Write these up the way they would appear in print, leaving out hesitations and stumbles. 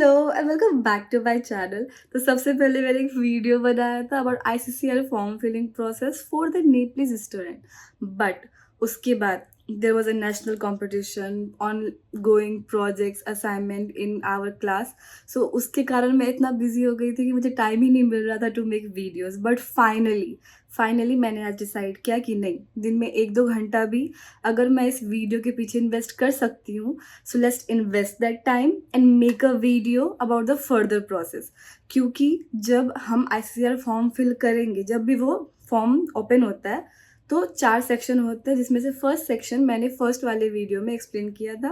Hello and welcome back to my channel. तो सबसे पहले मैंने एक वीडियो बनाया था about ICCR form filling process for the Nepalese student, but उसके बाद there was a national competition on going projects assignment in our class. So उसके कारण मैं इतना बिजी हो गई थी कि मुझे टाइम ही नहीं मिल रहा था to make videos. But finally मैंने आज डिसाइड किया कि नहीं, दिन में 1-2 घंटा भी अगर मैं इस वीडियो के पीछे इन्वेस्ट कर सकती हूँ, so let's invest that time and make a video about the further process. क्योंकि जब हम आईसीसीआर फॉर्म फिल करेंगे, जब भी वो फॉर्म ओपन होता है तो 4 सेक्शन होते हैं, जिसमें से फर्स्ट सेक्शन मैंने फर्स्ट वाले वीडियो में एक्सप्लेन किया था।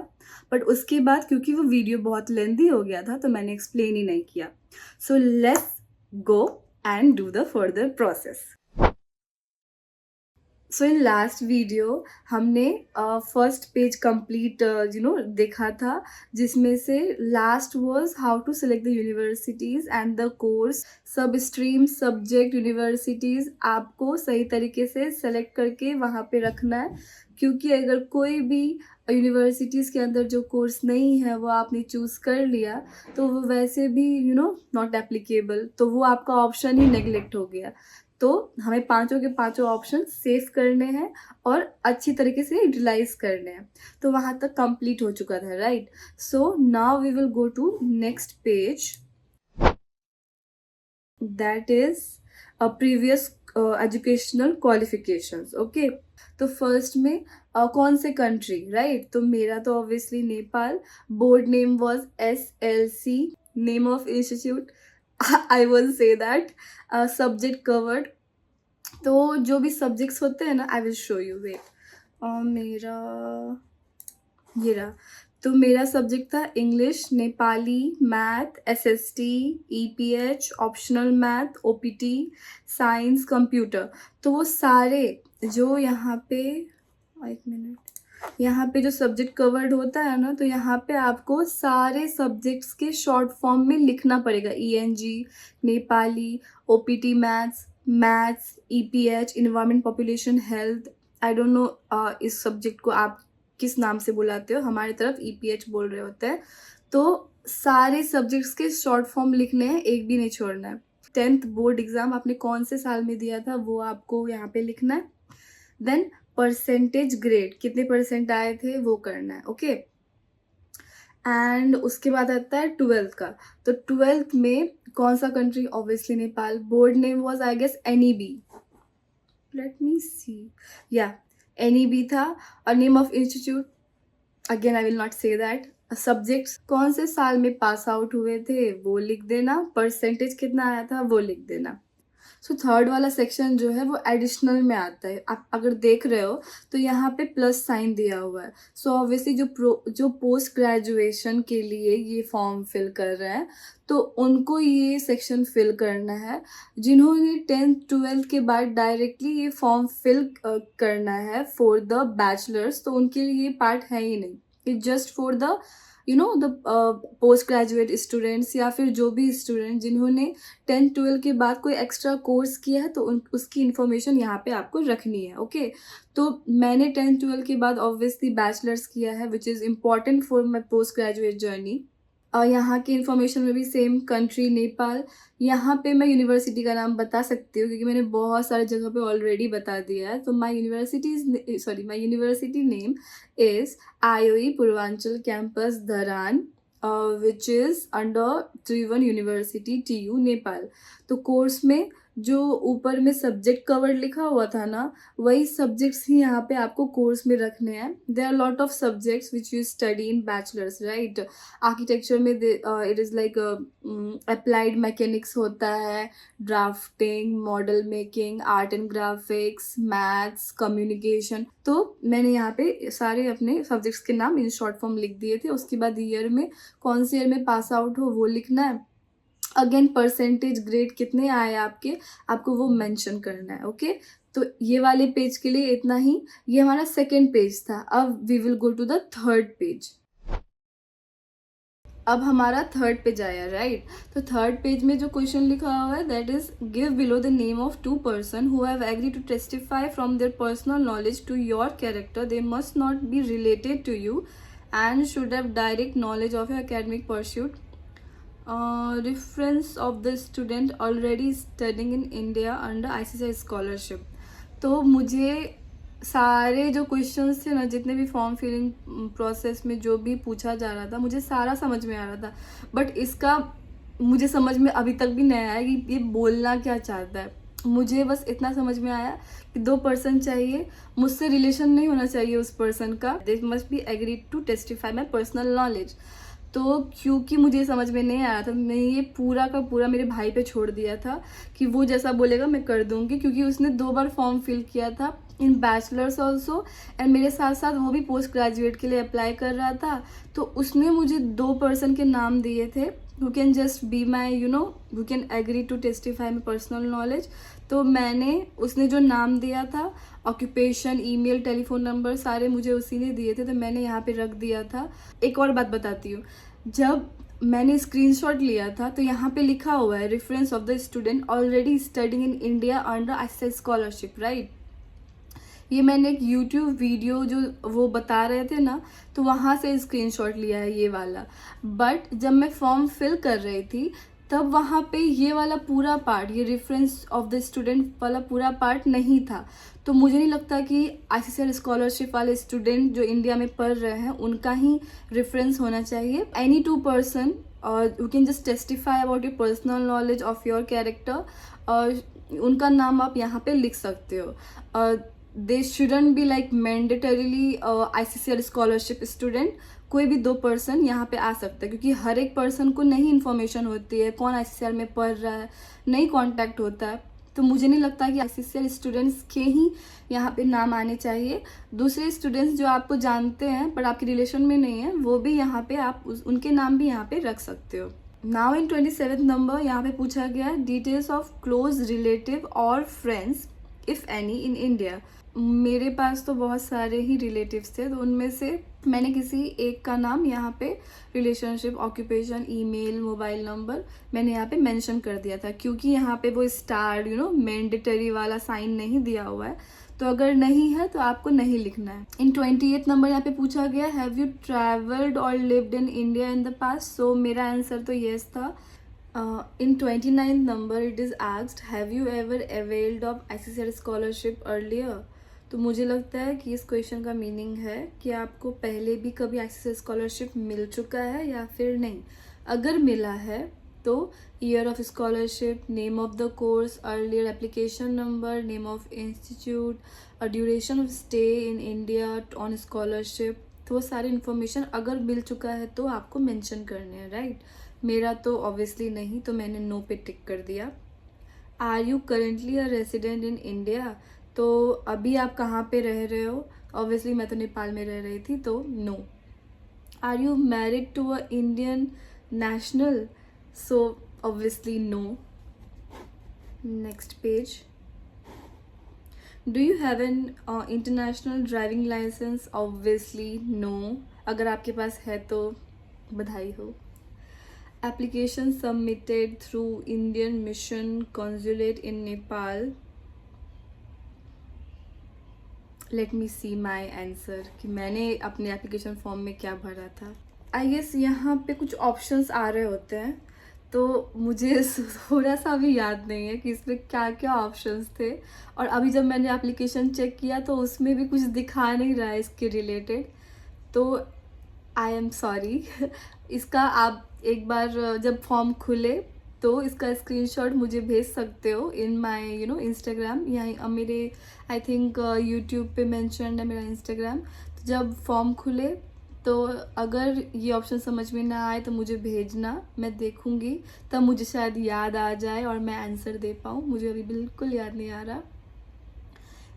बट उसके बाद क्योंकि वो वीडियो बहुत लेंदी हो गया था तो मैंने एक्सप्लेन ही नहीं किया। So let's go and do the further process. So in last video हमने फर्स्ट पेज कंप्लीट देखा था, जिसमें से last was how to select the universities and the course. सब स्ट्रीम सब्जेक्ट यूनिवर्सिटीज़ आपको सही तरीके से सेलेक्ट करके वहाँ पे रखना है, क्योंकि अगर कोई भी यूनिवर्सिटीज़ के अंदर जो कोर्स नहीं है वो आपने चूज़ कर लिया तो वो वैसे भी नॉट एप्लीकेबल, तो वो आपका ऑप्शन ही नेगलेक्ट हो गया। तो हमें पांचों के पांचों ऑप्शन सेव करने हैं और अच्छी तरीके से यूटिलाइज करने हैं। तो वहाँ तक कंप्लीट हो चुका था, right? So now we will go to next page, that is previous educational qualifications. Okay, तो फर्स्ट में कौन से कंट्री, राइट? तो मेरा तो obviously Nepal. Board name was SLC, name of institute I will say that. Subject covered, तो जो भी सब्जेक्ट्स होते हैं ना, I will show you, wait. मेरा ये रहा। तो मेरा सब्जेक्ट था English, Nepali, math, SST, EPH, optional math, OPT, science, computer. तो वो सारे जो यहाँ पे, एक मिनट, यहाँ पे जो सब्जेक्ट कवर्ड होता है ना, तो यहाँ पे आपको सारे सब्जेक्ट्स के शॉर्ट फॉर्म में लिखना पड़ेगा। ENG, Nepali, OPT maths, EPH environment population health. I don't know इस सब्जेक्ट को आप किस नाम से बुलाते हो, हमारी तरफ EPH बोल रहे होते हैं। तो सारे सब्जेक्ट्स के शॉर्ट फॉर्म लिखने हैं, एक भी नहीं छोड़ना है। 10th बोर्ड एग्जाम आपने कौन से साल में दिया था वो आपको यहाँ पे लिखना है। देन परसेंटेज ग्रेड, कितने परसेंट आए थे वो करना है। ओके, एंड उसके बाद आता है 12th का। तो 12th में कौन सा country? Obviously Nepal. Board name was I guess NEB, let me see, या NEB था। और name of institute, again I will not say that. Subjects कौन से साल में पास आउट हुए थे वो लिख देना, परसेंटेज कितना आया था वो लिख देना। सो थर्ड वाला सेक्शन जो है वो एडिशनल में आता है। आप अगर देख रहे हो तो यहाँ पे प्लस साइन दिया हुआ है। सो ऑब्वियसली जो पोस्ट ग्रेजुएशन के लिए ये फॉर्म फिल कर रहे हैं तो उनको ये सेक्शन फिल करना है। जिन्होंने 10th 12th के बाद डायरेक्टली ये फॉर्म फिल करना है फॉर द बैचलर्स, तो उनके लिए ये पार्ट है ही नहीं। It just for the the post graduate students, या फिर जो भी स्टूडेंट जिन्होंने 10th 12th के बाद कोई एक्स्ट्रा कोर्स किया है तो उसकी इन्फॉर्मेशन यहाँ पे आपको रखनी है। ओके, तो मैंने 10th 12th के बाद ऑब्वियसली बैचलर्स किया है, which is important for my post graduate journey. यहाँ की इन्फॉर्मेशन में भी सेम, कंट्री नेपाल। यहाँ पे मैं यूनिवर्सिटी का नाम बता सकती हूँ क्योंकि मैंने बहुत सारी जगह पे ऑलरेडी बता दिया है। तो my university name is IOE Purvanchal campus Dharan, which is under Tribhuvan university TU Nepal. तो कोर्स में जो ऊपर में सब्जेक्ट कवर लिखा हुआ था ना, वही सब्जेक्ट्स ही यहाँ पे आपको कोर्स में रखने हैं। There are lot of subjects which you study in bachelors, right? Architecture में it is like applied mechanics होता है, drafting, model making, art and graphics, maths, communication. तो मैंने यहाँ पे सारे अपने सब्जेक्ट्स के नाम इन शॉर्ट फॉर्म लिख दिए थे। उसके बाद ईयर में, कौन से ईयर में पास आउट हो वो लिखना है। अगेन परसेंटेज ग्रेड कितने आए आपको वो मेंशन करना है। ओके, तो ये वाले पेज के लिए इतना ही। ये हमारा सेकेंड पेज था। अब we will go to the third page. अब हमारा थर्ड पेज आया, राइट? तो थर्ड पेज में जो क्वेश्चन लिखा हुआ है that is give below the name of 2 person who have agree to testify from their personal knowledge to your character. They must not be related to you and should have direct knowledge of your academic pursuit. Reference of the student already studying in India under ICCI scholarship. तो मुझे सारे जो questions थे ना, जितने भी form filling process में जो भी पूछा जा रहा था, मुझे सारा समझ में आ रहा था, बट इसका मुझे समझ में अभी तक भी नहीं आया कि ये बोलना क्या चाहता है। मुझे बस इतना समझ में आया कि 2 पर्सन चाहिए, मुझसे रिलेशन नहीं होना चाहिए उस पर्सन का, they must be agree to testify my personal knowledge. तो क्योंकि मुझे समझ में नहीं आ रहा था, मैं ये पूरा का पूरा मेरे भाई पे छोड़ दिया था कि वो जैसा बोलेगा मैं कर दूंगी, क्योंकि उसने 2 बार फॉर्म फिल किया था इन बैचलर्स ऑल्सो, एंड मेरे साथ साथ वो भी पोस्ट ग्रेजुएट के लिए अप्लाई कर रहा था। तो उसने मुझे 2 पर्सन के नाम दिए थे who can just be my who can agree to testify my personal knowledge। तो मैंने, उसने जो नाम दिया था, ऑक्यूपेशन, ईमेल, टेलीफोन नंबर सारे मुझे उसी ने दिए थे, तो मैंने यहाँ पे रख दिया था। एक और बात बताती हूँ, जब मैंने स्क्रीनशॉट लिया था तो यहाँ पे लिखा हुआ है reference of the student already studying in India under ICSI scholarship, right. ये मैंने एक यूट्यूब वीडियो जो वो बता रहे थे ना, तो वहाँ से स्क्रीनशॉट लिया है ये वाला। बट जब मैं फॉर्म फिल कर रही थी तब वहाँ पे ये वाला पूरा पार्ट, ये रेफरेंस ऑफ द स्टूडेंट वाला पूरा पार्ट नहीं था। तो मुझे नहीं लगता कि आईसीसीआई स्कॉलरशिप वाले स्टूडेंट जो इंडिया में पढ़ रहे हैं उनका ही रेफरेंस होना चाहिए। Any 2 person you can just testify about your personal knowledge of your character, और उनका नाम आप यहाँ पे लिख सकते हो। दे shouldn't be like mandatorily ICCI scholarship student. कोई भी 2 पर्सन यहाँ पे आ सकता है, क्योंकि हर एक पर्सन को नहीं इन्फॉर्मेशन होती है कौन आईसीसीआई में पढ़ रहा है, नहीं कांटेक्ट होता है। तो मुझे नहीं लगता कि आईसीसीआई स्टूडेंट्स के ही यहाँ पे नाम आने चाहिए। दूसरे स्टूडेंट्स जो आपको जानते हैं पर आपके रिलेशन में नहीं है, वो भी यहाँ पे आप उनके नाम भी यहाँ पे रख सकते हो। नाउ इन 27 नंबर यहाँ पे पूछा गया डिटेल्स ऑफ क्लोज रिलेटिव और friends if any in India. मेरे पास तो बहुत सारे ही रिलेटिव्स थे, तो उनमें से मैंने किसी एक का नाम यहाँ पे relationship, occupation, email, mobile number मैंने यहाँ पे मेंशन कर दिया था, क्योंकि यहाँ पे वो स्टार मैंडेटरी वाला साइन नहीं दिया हुआ है। तो अगर नहीं है तो आपको नहीं लिखना है। इन 28 नंबर यहाँ पे पूछा गया हैव यू ट्रैवल्ड और lived in India in the past. So मेरा आंसर तो येस था। In 29th number it is asked have you ever availed of ICCR scholarship earlier। तो मुझे लगता है कि इस क्वेश्चन का मीनिंग है कि आपको पहले भी कभी ICCR स्कॉलरशिप मिल चुका है या फिर नहीं। अगर मिला है तो year of scholarship, name of the course, earlier application number, name of institute और duration of stay in India on scholarship, तो वो सारी इन्फॉर्मेशन अगर मिल चुका है तो आपको मेंशन करने हैं, राइट। मेरा तो ऑब्वियसली नहीं, तो मैंने नो पे टिक कर दिया। Are you currently a resident in India. तो अभी आप कहाँ पे रह रहे हो, ऑब्वियसली मैं तो नेपाल में रह रही थी, तो no. Are you married to a Indian national. So obviously no. Next page. Do you have an international driving licence. Obviously no. अगर आपके पास है तो बधाई हो। Application submitted through Indian Mission Consulate in Nepal। Let me see my answer कि मैंने अपने application form में क्या भरा था। आई गेस यहाँ पे कुछ ऑप्शंस आ रहे होते हैं, तो मुझे थोड़ा सा भी याद नहीं है कि इसमें क्या क्या ऑप्शंस थे। और अभी जब मैंने एप्लीकेशन चेक किया तो उसमें भी कुछ दिखा नहीं रहा है इसके रिलेटेड, तो आई एम सॉरी। इसका आप एक बार जब फॉर्म खुले तो इसका स्क्रीनशॉट मुझे भेज सकते हो इन माय इंस्टाग्राम। यहाँ मेरे आई थिंक यूट्यूब पे मेंशन है मेरा इंस्टाग्राम। तो जब फॉर्म खुले तो अगर ये ऑप्शन समझ में ना आए तो मुझे भेजना, मैं देखूँगी, तब मुझे शायद याद आ जाए और मैं आंसर दे पाऊँ। मुझे अभी बिल्कुल याद नहीं आ रहा।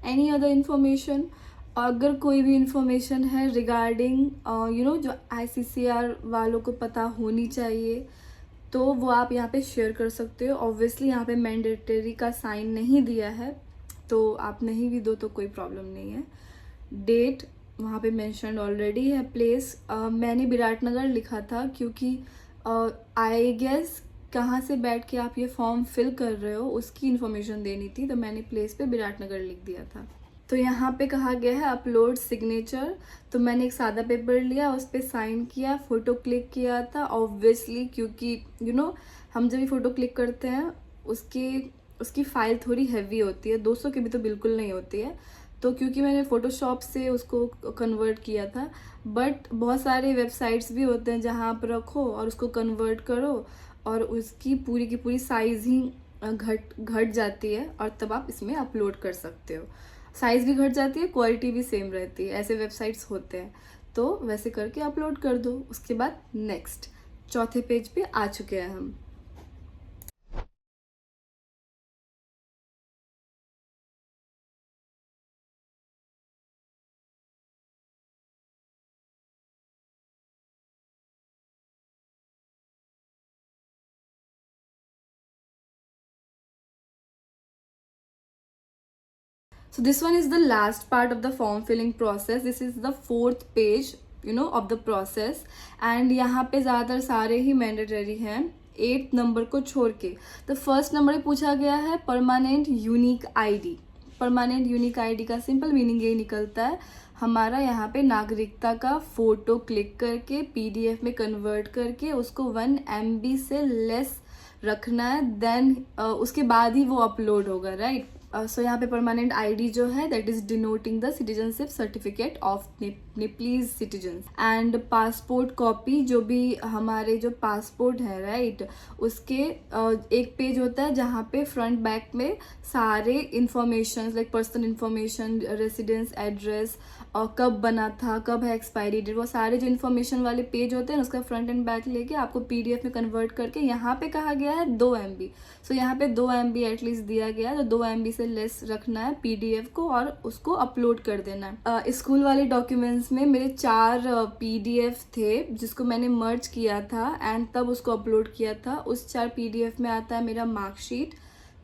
एनी अदर इन्फॉर्मेशन, अगर कोई भी इंफॉर्मेशन है रिगार्डिंग जो आईसीसीआर वालों को पता होनी चाहिए तो वो आप यहाँ पे शेयर कर सकते हो। ऑब्वियसली यहाँ पे मैंडेटरी का साइन नहीं दिया है, तो आप नहीं भी दो तो कोई प्रॉब्लम नहीं है। डेट वहाँ पे मेंशन्ड ऑलरेडी है। प्लेस मैंने विराटनगर लिखा था, क्योंकि आई गेस कहाँ से बैठ के आप ये फॉर्म फिल कर रहे हो उसकी इन्फॉर्मेशन देनी थी, तो मैंने प्लेस पे विराटनगर लिख दिया था। तो यहाँ पे कहा गया है अपलोड सिग्नेचर। तो मैंने एक सादा पेपर लिया, उस पर साइन किया, फ़ोटो क्लिक किया था ऑब्वियसली, क्योंकि हम जब भी फ़ोटो क्लिक करते हैं उसकी उसकी फ़ाइल थोड़ी हैवी होती है, 200 की भी तो बिल्कुल नहीं होती है। तो क्योंकि मैंने फ़ोटोशॉप से उसको कन्वर्ट किया था, बट बहुत सारे वेबसाइट्स भी होते हैं जहाँ आप रखो और उसको कन्वर्ट करो और उसकी पूरी की पूरी साइज़ ही घट घट जाती है और तब आप इसमें अपलोड कर सकते हो। साइज़ भी घट जाती है, क्वालिटी भी सेम रहती है, ऐसे वेबसाइट्स होते हैं। तो वैसे करके अपलोड कर दो। उसके बाद नेक्स्ट चौथे पेज पे आ चुके हैं हम। So this one is the last part of the form filling process. This is the fourth page of the process. And यहाँ पे ज़्यादातर सारे ही मैंडेटरी हैं 8 नंबर को छोड़ के। तो फर्स्ट नंबर पूछा गया है permanent unique ID. Permanent unique ID का सिंपल मीनिंग यही निकलता है, हमारा यहाँ पे नागरिकता का फ़ोटो क्लिक करके पीडीएफ में कन्वर्ट करके उसको 1 MB से लेस रखना है, देन उसके बाद ही वो अपलोड होगा, राइट। सो यहाँ पे परमानेंट आईडी जो है that is denoting the citizenship certificate of Nepalese citizen. And passport copy, जो भी हमारे जो पासपोर्ट है राइट, उसके एक पेज होता है जहाँ पे फ्रंट बैक में सारे information like personal information, residence address, और कब बना था, कब है एक्सपायरी डेट, वो सारे जो इन्फॉर्मेशन वाले पेज होते हैं उसका फ्रंट एंड बैक लेके आपको पीडीएफ में कन्वर्ट करके यहाँ पे कहा गया है 2 MB। सो यहाँ पे 2 MB एटलीस्ट दिया गया है, तो 2 MB से लेस रखना है पीडीएफ को और उसको अपलोड कर देना है। स्कूल वाले डॉक्यूमेंट्स में मेरे 4 पीडीएफ थे जिसको मैंने मर्ज किया था एंड तब उसको अपलोड किया था। उस 4 पीडीएफ में आता है मेरा मार्कशीट,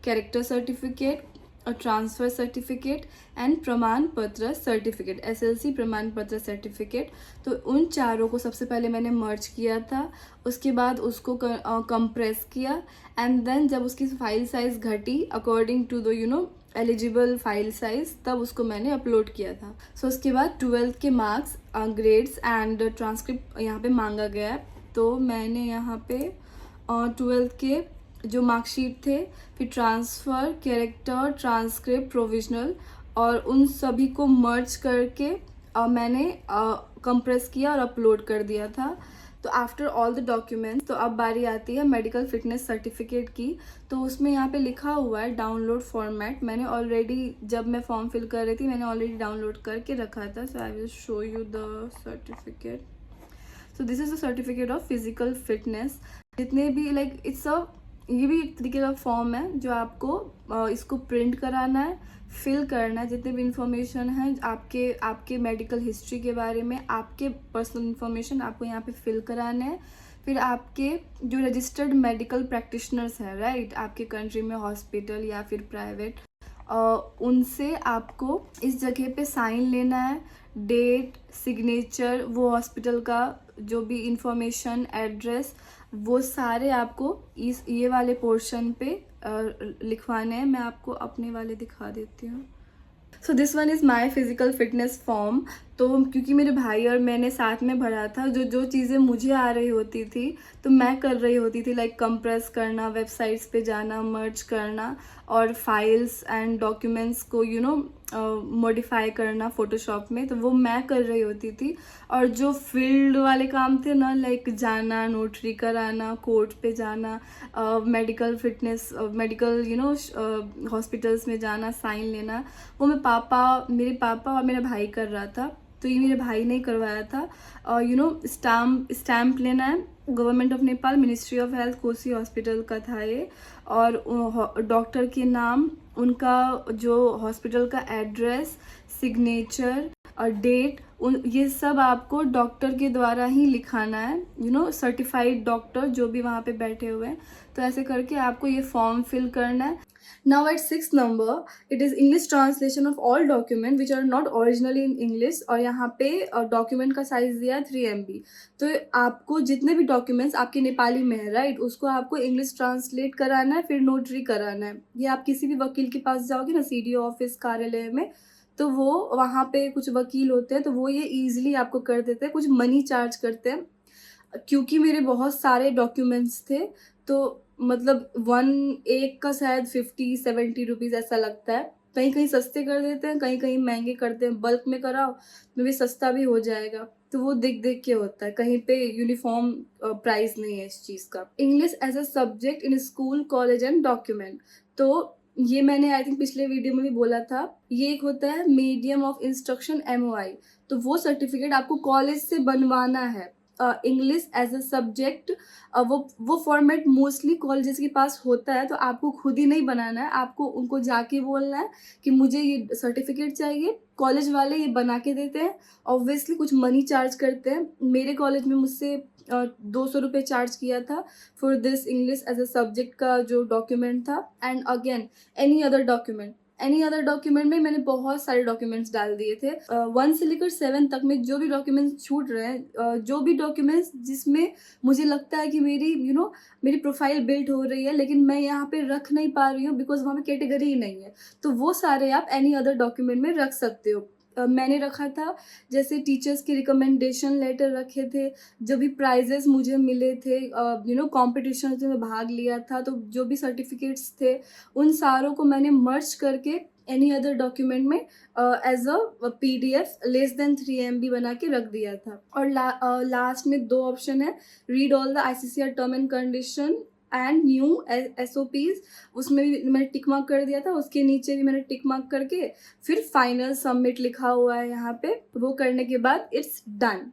कैरेक्टर सर्टिफिकेट और ट्रांसफ़र सर्टिफिकेट एंड प्रमाण पत्र सर्टिफिकेट, एसएलसी प्रमाण पत्र सर्टिफिकेट। तो उन चारों को सबसे पहले मैंने मर्ज किया था, उसके बाद उसको कंप्रेस किया एंड देन जब उसकी फाइल साइज़ घटी according to the eligible file size, तब उसको मैंने अपलोड किया था। सो उसके बाद 12th के मार्क्स, ग्रेड्स एंड ट्रांसक्रिप्ट यहाँ पे मांगा गया है। तो मैंने यहाँ पे 12th के जो मार्कशीट थे, फिर ट्रांसफ़र, कैरेक्टर, ट्रांसक्रिप्ट, प्रोविजनल और उन सभी को मर्ज करके मैंने कंप्रेस किया और अपलोड कर दिया था। तो आफ्टर ऑल द डॉक्यूमेंट्स, तो अब बारी आती है मेडिकल फिटनेस सर्टिफिकेट की। तो उसमें यहाँ पे लिखा हुआ है डाउनलोड फॉर्मेट। मैंने ऑलरेडी जब मैं फॉर्म फिल कर रही थी मैंने ऑलरेडी डाउनलोड करके रखा था। So I will show you the certificate. So this is the certificate of physical fitness. जितने भी लाइक ये भी एक तरीके का फॉर्म है जो आपको इसको प्रिंट कराना है, फिल करना है। जितने भी इंफॉर्मेशन है आपके मेडिकल हिस्ट्री के बारे में, आपके पर्सनल इंफॉर्मेशन आपको यहाँ पे फिल कराने हैं। फिर आपके जो रजिस्टर्ड मेडिकल प्रैक्टिशनर्स हैं राइट, आपके कंट्री में हॉस्पिटल या फिर प्राइवेट, उनसे आपको इस जगह पे साइन लेना है, डेट, सिग्नेचर, वो हॉस्पिटल का जो भी इंफॉर्मेशन, एड्रेस, वो सारे आपको ये वाले पोर्शन पे लिखवाने हैं। मैं आपको अपने वाले दिखा देती हूँ। So this one is my physical fitness form. तो क्योंकि मेरे भाई और मैंने साथ में भरा था, जो चीज़ें मुझे आ रही होती थी तो मैं कर रही होती थी, लाइक कंप्रेस करना, वेबसाइट्स पे जाना, मर्ज करना और फाइल्स एंड डॉक्यूमेंट्स को मॉडिफाई करना फ़ोटोशॉप में, तो वो मैं कर रही होती थी। और जो फील्ड वाले काम थे ना, लाइक जाना, नोटरी कराना, कोर्ट पे जाना, मेडिकल फिटनेस, मेडिकल हॉस्पिटल्स में जाना, साइन लेना, वो मेरे पापा और मेरा भाई कर रहा था। तो ये मेरे भाई ने करवाया था। और स्टैम्प लेना है, government of Nepal, ministry of health, Kosi hospital का था ये। और डॉक्टर के नाम, उनका जो हॉस्पिटल का एड्रेस, सिग्नेचर और डेट, ये सब आपको डॉक्टर के द्वारा ही लिखाना है, सर्टिफाइड डॉक्टर जो भी वहाँ पे बैठे हुए हैं। तो ऐसे करके आपको ये फॉर्म फिल करना है। Now at 6th number, it is English translation of all document which are not originally in English। और यहाँ पे डॉक्यूमेंट का साइज दिया है 3 MB। तो आपको जितने भी डॉक्यूमेंट्स आपके नेपाली में है राइट, उसको आपको इंग्लिश ट्रांसलेट कराना है, फिर नोटरी कराना है। ये आप किसी भी वकील के पास जाओगे ना, CDO ऑफिस, कार्यालय में, तो वो वहाँ पे कुछ वकील होते हैं, तो वो ये ईज़िली आपको कर देते हैं, कुछ मनी चार्ज करते हैं। क्योंकि मेरे बहुत सारे डॉक्यूमेंट्स थे, तो मतलब वन एक का शायद 50-70 रुपीज़ ऐसा लगता है। कहीं-कहीं सस्ते कर देते हैं, कहीं-कहीं महँगे करते हैं। बल्क में कराओ, मे बी सस्ता भी हो जाएगा। तो वो देख-देख के होता है, कहीं पे यूनिफ़ॉर्म प्राइस नहीं है इस चीज़ का। English as a subject in school, college and document. तो ये मैंने आई थिंक पिछले वीडियो में भी बोला था। ये एक होता है मीडियम ऑफ इंस्ट्रक्शन MOI, तो वो सर्टिफ़िकेट आपको कॉलेज से बनवाना है। इंग्लिश एज़ अ सब्जेक्ट, वो फॉर्मेट मोस्टली कॉलेजेस के पास होता है, तो आपको खुद ही नहीं बनाना है, आपको उनको जाके बोलना है कि मुझे ये सर्टिफ़िकेट चाहिए। कॉलेज वाले ये बना के देते हैं, ऑब्वियसली कुछ मनी चार्ज करते हैं। मेरे कॉलेज में मुझसे 200 रुपये चार्ज किया था for this English as a subject का जो डॉक्यूमेंट था। And again any other document में मैंने बहुत सारे डॉक्यूमेंट्स डाल दिए थे। 1 से लेकर 7 तक में जो भी डॉक्यूमेंट्स छूट रहे हैं, जो भी डॉक्यूमेंट्स जिसमें मुझे लगता है कि मेरी मेरी प्रोफाइल बिल्ड हो रही है, लेकिन मैं यहाँ पे रख नहीं पा रही हूँ बिकॉज़ वहाँ पे कैटेगरी ही नहीं है, तो वो सारे आप एनी अदर डॉक्यूमेंट में रख सकते हो। मैंने रखा था जैसे टीचर्स के रिकमेंडेशन लेटर रखे थे, जो भी प्राइजेस मुझे मिले थे, कॉम्पिटिशन में भाग लिया था, तो जो भी सर्टिफिकेट्स थे उन सारों को मैंने मर्ज करके एनी अदर डॉक्यूमेंट में as a PDF less than 3 MB बना के रख दिया था। और लास्ट में 2 ऑप्शन है, read all the ICCR term and condition and new SOPs, उसमें भी मैंने टिक मार्क कर दिया था। उसके नीचे भी मैंने टिक मार्क करके फिर फाइनल सबमिट लिखा हुआ है यहाँ पे। वो करने के बाद इट्स डन।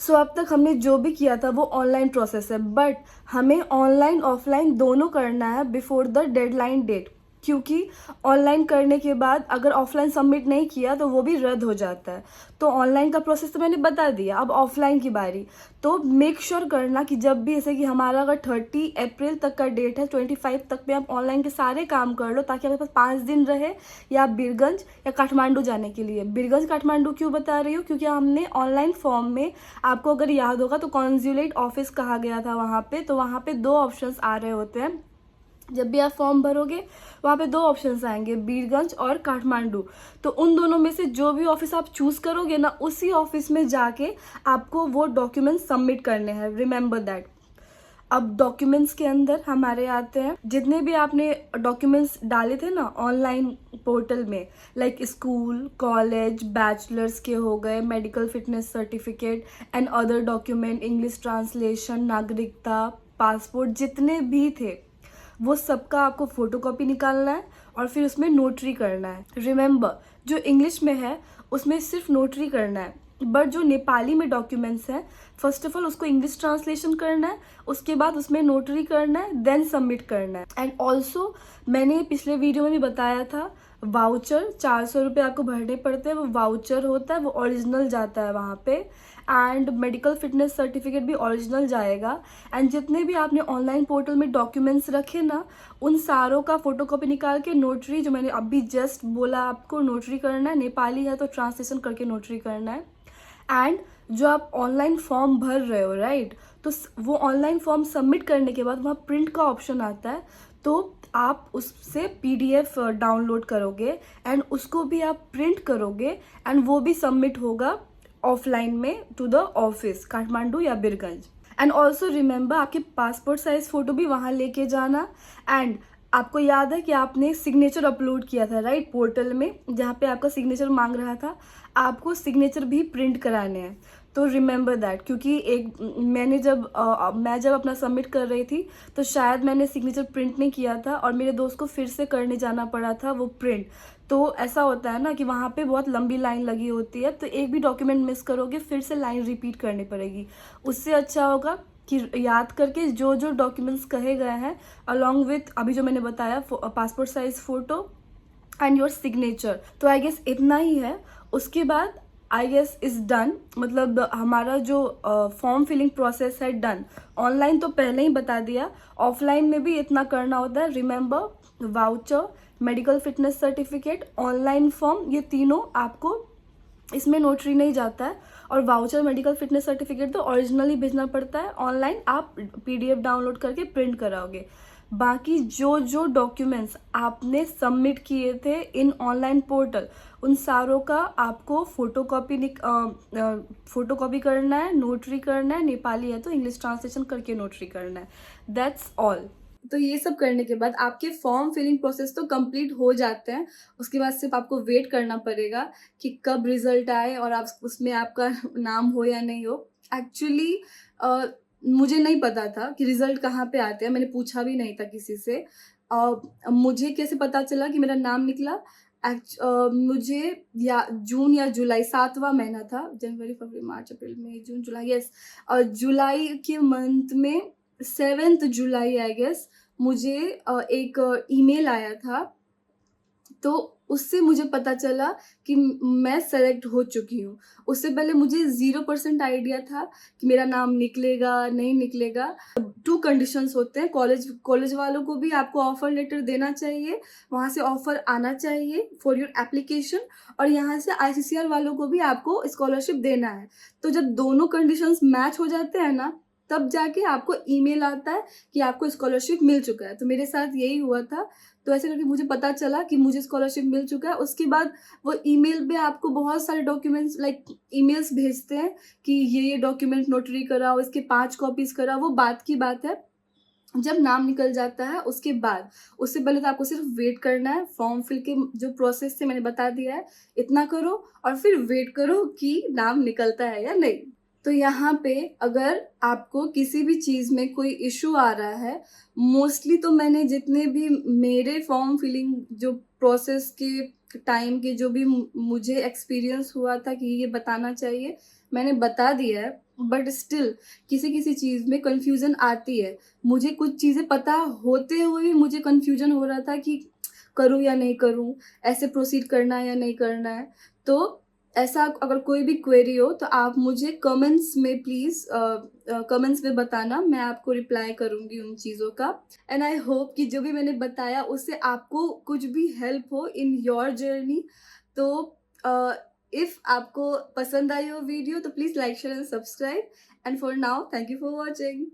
सो अब तक हमने जो भी किया था वो ऑनलाइन प्रोसेस है, बट हमें ऑनलाइन ऑफलाइन दोनों करना है बिफोर द डेडलाइन डेट, क्योंकि ऑनलाइन करने के बाद अगर ऑफलाइन सबमिट नहीं किया तो वो भी रद्द हो जाता है। तो ऑनलाइन का प्रोसेस तो मैंने बता दिया, अब ऑफलाइन की बारी। तो मेक श्योर करना कि जब भी, जैसे कि हमारा अगर 30 अप्रैल तक का डेट है, 25 तक में आप ऑनलाइन के सारे काम कर लो, ताकि आपके पास 5 दिन रहे या बीरगंज या काठमांडू जाने के लिए। बीरगंज काठमांडू क्यों बता रही हूँ, क्योंकि हमने ऑनलाइन फॉर्म में, आपको अगर याद होगा तो कॉन्ज्युलेट ऑफिस कहा गया था वहाँ पे, तो वहाँ पे 2 ऑप्शंस आ रहे होते हैं। जब भी आप फॉर्म भरोगे वहाँ पे 2 ऑप्शंस आएंगे, बीरगंज और काठमांडू। तो उन दोनों में से जो भी ऑफिस आप चूज़ करोगे ना, उसी ऑफिस में जाके आपको वो डॉक्यूमेंट सबमिट करने हैं, रिमेंबर दैट। अब डॉक्यूमेंट्स के अंदर हमारे आते हैं जितने भी आपने डॉक्यूमेंट्स डाले थे ना ऑनलाइन पोर्टल में, लाइक स्कूल, कॉलेज, बैचलर्स के हो गए, medical fitness certificate and other document, English translation, नागरिकता, पासपोर्ट, जितने भी थे वो सबका आपको फोटोकॉपी निकालना है और फिर उसमें नोटरी करना है। रिमेंबर, जो इंग्लिश में है उसमें सिर्फ नोटरी करना है, बट जो नेपाली में डॉक्यूमेंट्स हैं, फर्स्ट ऑफ ऑल उसको इंग्लिश ट्रांसलेशन करना है, उसके बाद उसमें नोटरी करना है, देन सबमिट करना है। एंड ऑल्सो मैंने पिछले वीडियो में भी बताया था, वाउचर 400 रुपये आपको भरने पड़ते हैं, वो वाउचर होता है, वो ओरिजिनल जाता है वहाँ पे। एंड मेडिकल फिटनेस सर्टिफिकेट भी ओरिजिनल जाएगा। एंड जितने भी आपने ऑनलाइन पोर्टल में डॉक्यूमेंट्स रखे ना, उन सारों का फोटोकॉपी निकाल के नोटरी, जो मैंने अभी जस्ट बोला आपको, नोटरी करना है। नेपाली है तो ट्रांसलेशन करके नोटरी करना है। एंड जो आप ऑनलाइन फॉर्म भर रहे हो, राइट, तो वो ऑनलाइन फॉर्म सबमिट करने के बाद वहाँ प्रिंट का ऑप्शन आता है, तो आप उससे PDF डाउनलोड करोगे एंड उसको भी आप प्रिंट करोगे एंड वो भी सबमिट होगा ऑफलाइन में टू द ऑफिस, काठमांडू या बीरगंज। एंड ऑल्सो रिमेंबर, आपके पासपोर्ट साइज फोटो भी वहाँ लेके जाना। एंड आपको याद है कि आपने सिग्नेचर अपलोड किया था, राइट, पोर्टल में, जहाँ पे आपका सिग्नेचर मांग रहा था, आपको सिग्नेचर भी प्रिंट कराने हैं। तो रिमेंबर दैट, क्योंकि मैं जब अपना सबमिट कर रही थी तो शायद मैंने सिग्नेचर प्रिंट नहीं किया था और मेरे दोस्त को फिर से करने जाना पड़ा था वो प्रिंट। तो ऐसा होता है ना कि वहाँ पे बहुत लंबी लाइन लगी होती है, तो एक भी डॉक्यूमेंट मिस करोगे फिर से लाइन रिपीट करनी पड़ेगी। उससे अच्छा होगा कि याद करके जो जो डॉक्यूमेंट्स कहे गए हैं अलॉन्ग विथ अभी जो मैंने बताया, passport size photo and your signature, तो आई गेस इतना ही है। उसके बाद आई गेस इज डन, मतलब हमारा जो फॉर्म फिलिंग प्रोसेस है डन। ऑनलाइन तो पहले ही बता दिया, ऑफलाइन में भी इतना करना होता है। Remember, voucher, medical fitness certificate, online form, ये तीनों आपको, इसमें नोटरी नहीं जाता है। और वाउचर, मेडिकल फिटनेस सर्टिफिकेट तो ओरिजिनली भेजना पड़ता है, ऑनलाइन आप PDF डाउनलोड करके प्रिंट कराओगे। बाकी जो जो डॉक्यूमेंट्स आपने सबमिट किए थे इन ऑनलाइन पोर्टल, उन सारों का आपको फोटोकॉपी करना है, नोटरी करना है, नेपाली है तो इंग्लिश ट्रांसलेशन करके नोटरी करना है, दैट्स ऑल। तो ये सब करने के बाद आपके फॉर्म फिलिंग प्रोसेस तो कंप्लीट हो जाते हैं। उसके बाद सिर्फ आपको वेट करना पड़ेगा कि कब रिजल्ट आए और आप उसमें आपका नाम हो या नहीं हो। एक्चुअली मुझे नहीं पता था कि रिजल्ट कहाँ पे आते हैं, मैंने पूछा भी नहीं था किसी से। मुझे कैसे पता चला कि मेरा नाम निकला? मुझे या जून या जुलाई, 7वां महीना था, जनवरी, फरवरी, मार्च, अप्रैल, मई, जून, जुलाई, यस, जुलाई के मंथ में 7th जुलाई आई गेस मुझे एक ईमेल आया था, तो उससे मुझे पता चला कि मैं सेलेक्ट हो चुकी हूँ। उससे पहले मुझे 0% आइडिया था कि मेरा नाम निकलेगा, नहीं निकलेगा। 2 कंडीशंस होते हैं, कॉलेज वालों को भी आपको ऑफर लेटर देना चाहिए, वहाँ से ऑफर आना चाहिए फॉर योर एप्लीकेशन, और यहाँ से आईसीसीआर वालों को भी आपको स्कॉलरशिप देना है। तो जब दोनों कंडीशंस मैच हो जाते हैं ना, तब जाके आपको ईमेल आता है कि आपको स्कॉलरशिप मिल चुका है। तो मेरे साथ यही हुआ था। तो ऐसे करके मुझे पता चला कि मुझे स्कॉलरशिप मिल चुका है। उसके बाद वो ईमेल पे आपको बहुत सारे डॉक्यूमेंट्स लाइक ईमेल्स भेजते हैं कि ये डॉक्यूमेंट नोटरी कराओ, इसके 5 कॉपीज़ कराओ। वो बात की बात है, जब नाम निकल जाता है उसके बाद। उससे पहले तो आपको सिर्फ वेट करना है। फॉर्म फिल के जो प्रोसेस थे मैंने बता दिया है, इतना करो और फिर वेट करो कि नाम निकलता है या नहीं। तो यहाँ पे अगर आपको किसी भी चीज़ में कोई इश्यू आ रहा है, मोस्टली तो मैंने जितने भी मेरे फॉर्म फिलिंग जो प्रोसेस के टाइम के जो भी मुझे एक्सपीरियंस हुआ था कि ये बताना चाहिए, मैंने बता दिया है। बट स्टिल किसी चीज़ में कन्फ्यूज़न आती है। मुझे कुछ चीज़ें पता होते हुए भी मुझे कन्फ्यूजन हो रहा था कि करूँ या नहीं करूँ, ऐसे प्रोसीड करना है या नहीं करना है। तो ऐसा अगर कोई भी क्वेरी हो तो आप मुझे कमेंट्स में प्लीज़ कमेंट्स में बताना, मैं आपको रिप्लाई करूँगी उन चीज़ों का। एंड आई होप कि जो भी मैंने बताया उससे आपको कुछ भी हेल्प हो इन योर जर्नी। तो इफ़ आपको पसंद आई हो वीडियो तो please like, share and subscribe. And for now thank you for watching.